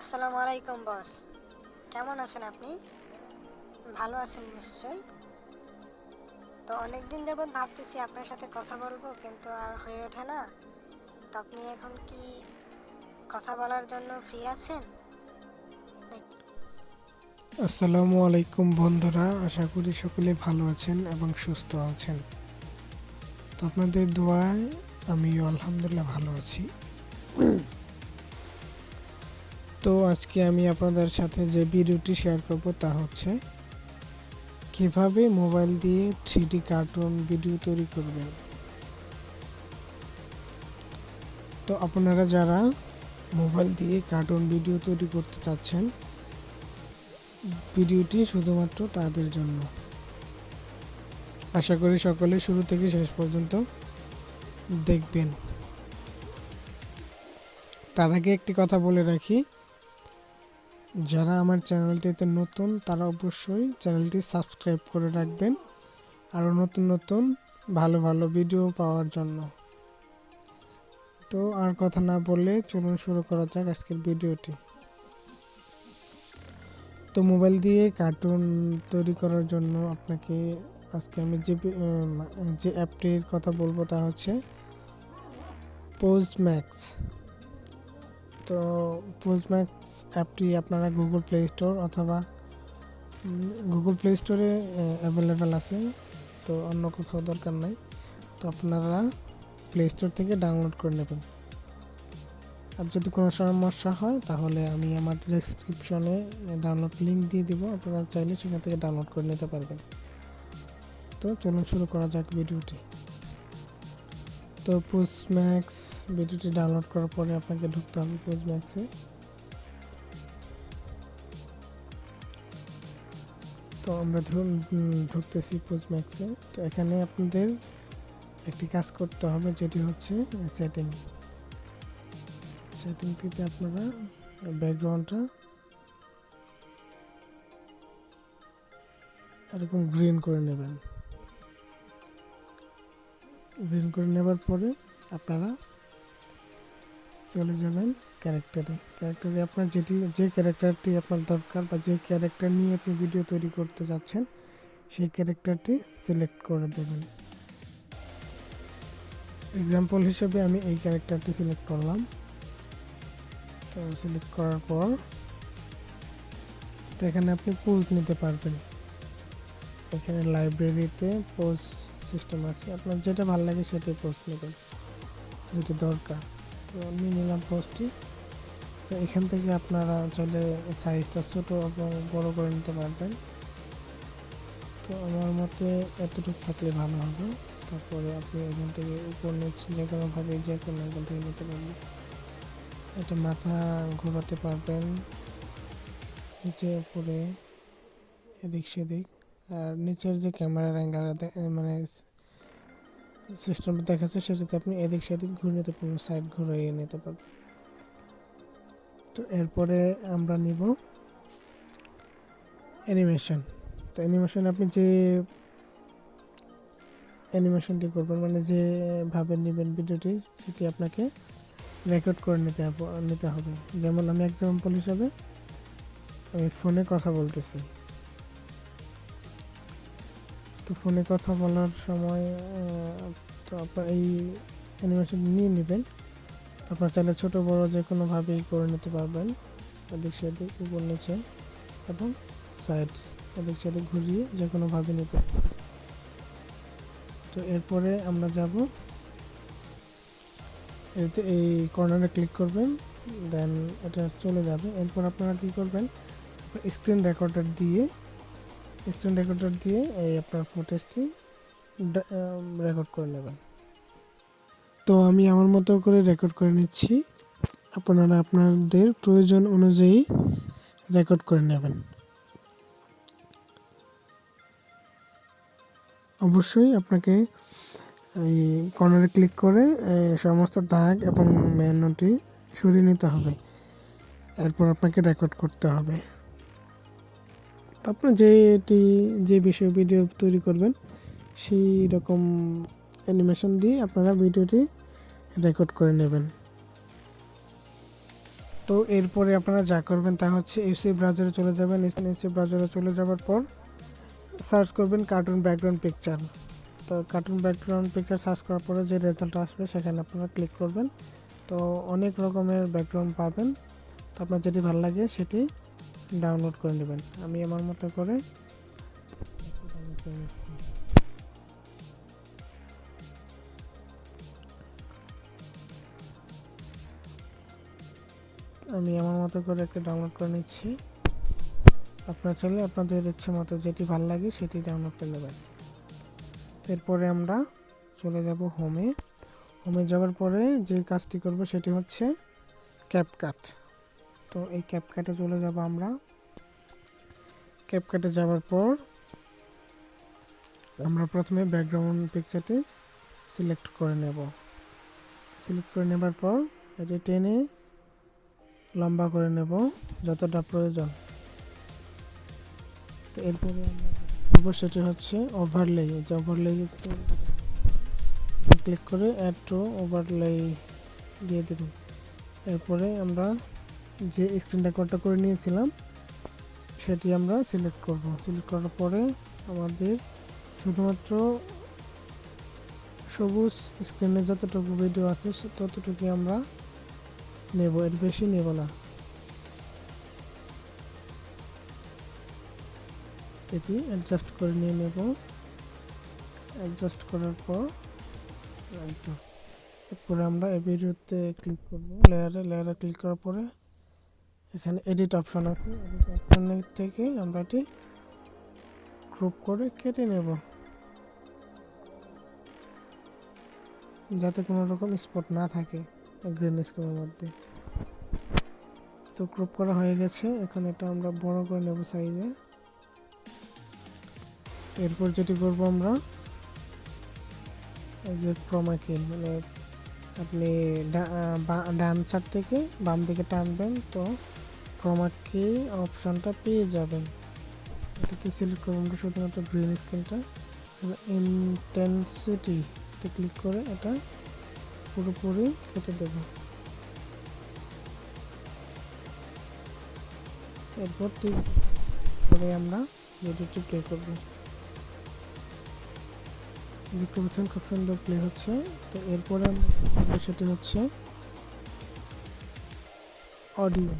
আসসালামু আলাইকুম বস। কেমন আছেন আপনি? ভালো আছেন নিশ্চয়ই। তো অনেক দিন যাবৎ ভাবতেছি আপনার সাথে কথা বলবো, কিন্তু আর হয়ে ওঠে না। তো আপনি এখন কি কথা বলার জন্য ফ্রি আছেন? আসসালামু আলাইকুম বন্ধুরা, আশা করি সকলে ভালো আছেন এবং সুস্থ আছেন। তো আপনাদের দোয়ায় আমিও আলহামদুলিল্লাহ ভালো আছি। তো আজকে আমি আপনাদের সাথে যে ভিডিওটি শেয়ার করব তা হচ্ছে কিভাবে মোবাইল দিয়ে 3D কার্টুন ভিডিও তৈরি করবেন। তো আপনারা যারা মোবাইল দিয়ে কার্টুন ভিডিও তৈরি করতে চাচ্ছেন, ভিডিওটি শুধুমাত্র তাদের জন্য। আশা করি সকলে শুরু থেকে শেষ পর্যন্ত দেখবেন। তার আগে একটি কথা বলে রাখি, যারা আমার চ্যানেলটিতে নতুন তারা অবশ্যই চ্যানেলটি সাবস্ক্রাইব করে রাখবেন আরও নতুন নতুন ভালো ভালো ভিডিও পাওয়ার জন্য। তো আর কথা না বললে চলুন শুরু করা যাক আজকের ভিডিওটি। তো মোবাইল দিয়ে কার্টুন তৈরি করার জন্য আপনাকে আজকে আমি যে অ্যাপটির কথা বলবো তা হচ্ছে পোজ ম্যাক্স। তো পোজ ম্যাক্স অ্যাপটি আপনারা গুগল প্লে স্টোর অথবা গুগল প্লে স্টোরে অ্যাভেলেবেল আছে, তো অন্য কোথাও দরকার নাই। তো আপনারা প্লে স্টোর থেকে ডাউনলোড করে নেবেন। আর যদি কোনো সমস্যা হয় তাহলে আমি আমার ডেসক্রিপশনে ডাউনলোড লিঙ্ক দিয়ে দিব, আপনারা চাইলে সেখান থেকে ডাউনলোড করে নিতে পারবেন। তো চলুন শুরু করা যাক ভিডিওটি। তো পোজ ম্যাক্স ভিডিওটি ডাউনলোড করার পরে আপনাকে ঢুকতে হবে পোজ ম্যাক্সে। তো আমরা ধরুন ঢুকতেছি পোজ ম্যাক্সে। তো এখানে আপনাদের একটি কাজ করতে হবে, যেটি হচ্ছে সেটিংটিতে আপনারা ব্যাকগ্রাউন্ডটা এরকম গ্রিন করে নেবেন। গ্রিন করে নেবার পরে আপনারা চলে যাবেন ক্যারেক্টারে আপনার যে ক্যারেক্টারটি আপনার দরকার বা যে ক্যারেক্টার নিয়ে আপনি ভিডিও তৈরি করতে যাচ্ছেন সেই ক্যারেক্টারটি সিলেক্ট করে দেবেন। এক্সাম্পল হিসেবে আমি এই ক্যারেক্টারটি সিলেক্ট করলাম। তো সিলেক্ট করার পর তো এখানে আপনি পোজ নিতে পারবেন। এখানে লাইব্রেরিতে পোজ সিস্টেম আছে, আপনার যেটা ভালো লাগে সেটাই পোস্ট নেবেন যেটা দরকার। তো নিয়ে নিলাম পোস্টটি। তো এখান থেকে আপনারা চাইলে সাইজটা ছোটো এবং বড় করে নিতে পারবেন। তো আমার মতে এতটুকু থাকলে ভালো হবে। তারপরে আপনি এখান থেকে উপর নিচ যে কোনোভাবে যে কোনো এখান থেকে নিতে পারবেন। এটা মাথা ঘোরাতে পারবেন নিচে উপরে এদিক সেদিক। আর নিচের যে ক্যামেরার অ্যাঙ্গেল মানে সিস্টেমটা দেখাচ্ছে সেটাতে আপনি এদিক সেদিক ঘুরে নিতে পারবেন, সাইড ঘুরিয়ে নিতে পারবেন। তো এরপরে আমরা নিব অ্যানিমেশন। তো অ্যানিমেশন আপনি যে অ্যানিমেশনটি করবেন মানে যেভাবে নেবেন ভিডিওটি সেটি আপনাকে রেকর্ড করে নিতে হবে। যেমন আমি এক্সাম্পল হিসাবে আমি ফোনে কথা বলতেছি। তো ফোনে কথা বলার সময় তো আপনার এই অ্যানিমেশন নিয়ে নেবেন। তো আপনার চাইলে ছোটো বড়ো যে কোনোভাবেই করে নিতে পারবেন, এদিক সেদিক উপর নিচে এবং সাইড এদিক সেদিক ঘুরিয়ে যে কোনোভাবে নিতে। তো এরপরে আমরা যাব এতে এই কর্নারে ক্লিক করবেন, দেন এটা চলে যাবে। এরপর আপনারা কী করবেন, স্ক্রিন রেকর্ডার দিয়ে এই আপনার ফুটেজটি রেকর্ড করে নেবেন। তো আমি আমার মতো করে রেকর্ড করে নিচ্ছি, আপনারা আপনাদের প্রয়োজন অনুযায়ী রেকর্ড করে নেবেন। অবশ্যই আপনাকে এই কর্নারে ক্লিক করে সমস্ত দাগ এবং মেনুটি সরিয়ে নিতে হবে। এরপর আপনাকে রেকর্ড করতে হবে। তো আপনার যে বিষয়ে ভিডিও তৈরি করবেন সেই রকম অ্যানিমেশন দিয়ে আপনারা ভিডিওটি রেকর্ড করে নেবেন। তো এরপরে আপনারা যা করবেন তা হচ্ছে এসি ব্রাউজারে চলে যাবেন। এসি ব্রাউজারে চলে যাওয়ার পর সার্চ করবেন কার্টুন ব্যাকগ্রাউন্ড পিকচার। তো কার্টুন ব্যাকগ্রাউন্ড পিকচার সার্চ করার পরে যে রেজাল্ট আসবে সেখানে আপনারা ক্লিক করবেন। তো অনেক রকমের ব্যাকগ্রাউন্ড পাবেন, তো আপনার যেটি ভালো লাগে সেটি ডাউনলোড করে নেবেন। আমি আমার মতো করে একটা ডাউনলোড করে নিচ্ছি। আপনারা চাইলে আপনাদের ইচ্ছে মতো যেটি ভালো লাগে সেটি ডাউনলোড করে নেবেন। এরপরে আমরা চলে যাব হোমে যাওয়ার পরে যে কাজটি করব সেটি হচ্ছে ক্যাপকাট। তো এই ক্যাপকাটে চলে যাব আমরা। ক্যাপকাটে যাওয়ার পর আমরা প্রথমে ব্যাকগ্রাউন্ড পিকচারটি সিলেক্ট করে নেবার পর এটি টেনে লম্বা করে নেব যতটা প্রয়োজন। তো এরপরে আমরা করবো সেটি হচ্ছে ওভারলে। যে ওভারলে ক্লিক করে অ্যাড টু ওভারলে দিয়ে দেব। এরপরে আমরা যে স্ক্রিন রেকর্ডটা করে নিয়েছিলাম সেটি আমরা সিলেক্ট করব। সিলেক্ট করার পরে আমাদের শুধুমাত্র সবুজ স্ক্রিনে যতটুকু ভিডিও আছে ততটুকু আমরা নেব, এর বেশি নেব না। এটি অ্যাডজাস্ট করে নিয়ে নেব। অ্যাডজাস্ট করার পর এরপরে আমরা এই ভিডিওতে ক্লিক করব। লেয়ারে ক্লিক করার পরে এখানে এডিট অপশন আছে। এডিট অপশন থেকে আমরা এটি গ্রুপ করে কেটে নেব যাতে কোনো রকম স্পট না থাকে গ্রিন স্ক্রিনের মধ্যে। তো গ্রুপ করা হয়ে গেছে। এখন এটা আমরা বড় করে নেব সাইজে। এরপর যেটি করব আমরা এই যে ক্রোমাকে মানে আপনি ডান সাইড থেকে বাম দিকে টানবেন তো ক্রোমাকে অপশনটা পেয়ে যাবেন। এটাতে সিলেক্ট করব আমরা শুধুমাত্র গ্রিন স্ক্রিনটা। ইন্টেন্সিটিতে ক্লিক করে এটা পুরোপুরি কেটে দেব। এরপর পরে আমরা ভিডিওটি প্লে করব। দেখতে পাচ্ছেন খুব সুন্দর প্লে হচ্ছে। তো এরপরে আমরা সেটি হচ্ছে অডিও।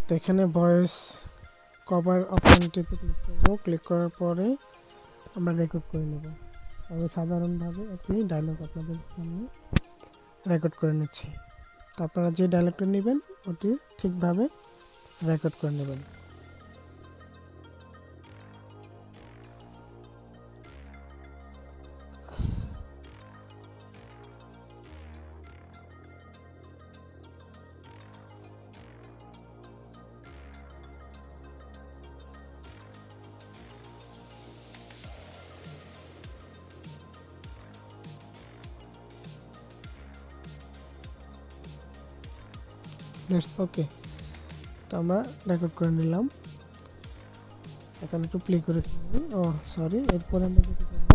তো এখানে ভয়েস কভার অপশনটিতে ক্লিক করব। ক্লিক করার পরে আমরা রেকর্ড করে নেব। আমি সাধারণভাবে একটি ডায়লগ আপনাদের সামনে রেকর্ড করে নিচ্ছি। তো আপনারা যে ডায়লগটা নেবেন ওটি ঠিকভাবে রেকর্ড করে নেবেন। That's okay. তো আমরা রেকর্ড করে নিলাম। এখন একটু প্লে করে সরি। এরপরে আমরা যেটা করব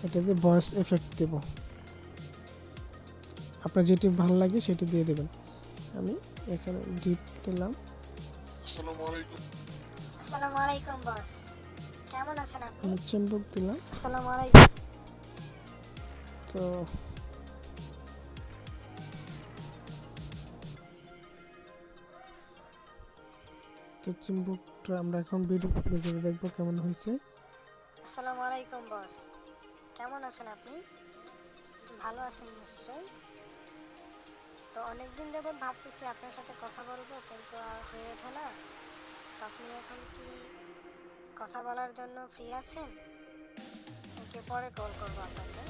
এটাতে ভয়েস এফেক্ট দেব। আপনার যেটি ভালো লাগে সেটি দিয়ে দেবেন। আমি এখানে ডিপ দিলাম। আসসালামু আলাইকুম বস, কেমন আছেন আপনি? আমি চিম্বুক দিলাম। আসসালামু আলাইকুম। তো চিম্বুকটা আমরা এখন ভিডিও প্লে করে দেখবো কেমন হয়েছে। আসসালামু আলাইকুম বস, কেমন আছেন আপনি? ভালো আছেন নিশ্চয়ই। তো অনেকদিন যাবৎ ভাবতেছি আপনার সাথে কথা বলবো কিন্তু আর হয়ে ওঠে না। তো আপনি এখন কি কথা বলার জন্য ফ্রি আছেন নাকি পরে কল করবো আপনাকে?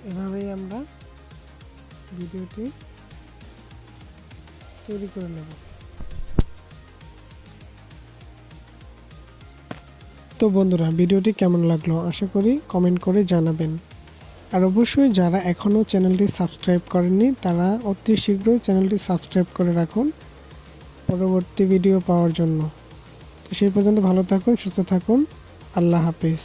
এভাবেই আমরা ভিডিওটি তৈরি করে নেব। তো বন্ধুরা ভিডিওটি কেমন লাগলো আশা করি কমেন্ট করে জানাবেন। আর অবশ্যই যারা এখনও চ্যানেলটি সাবস্ক্রাইব করেননি তারা অতি শীঘ্রই চ্যানেলটি সাবস্ক্রাইব করে রাখুন পরবর্তী ভিডিও পাওয়ার জন্য। তো সেই পর্যন্ত ভালো থাকুন, সুস্থ থাকুন। আল্লাহ হাফেজ।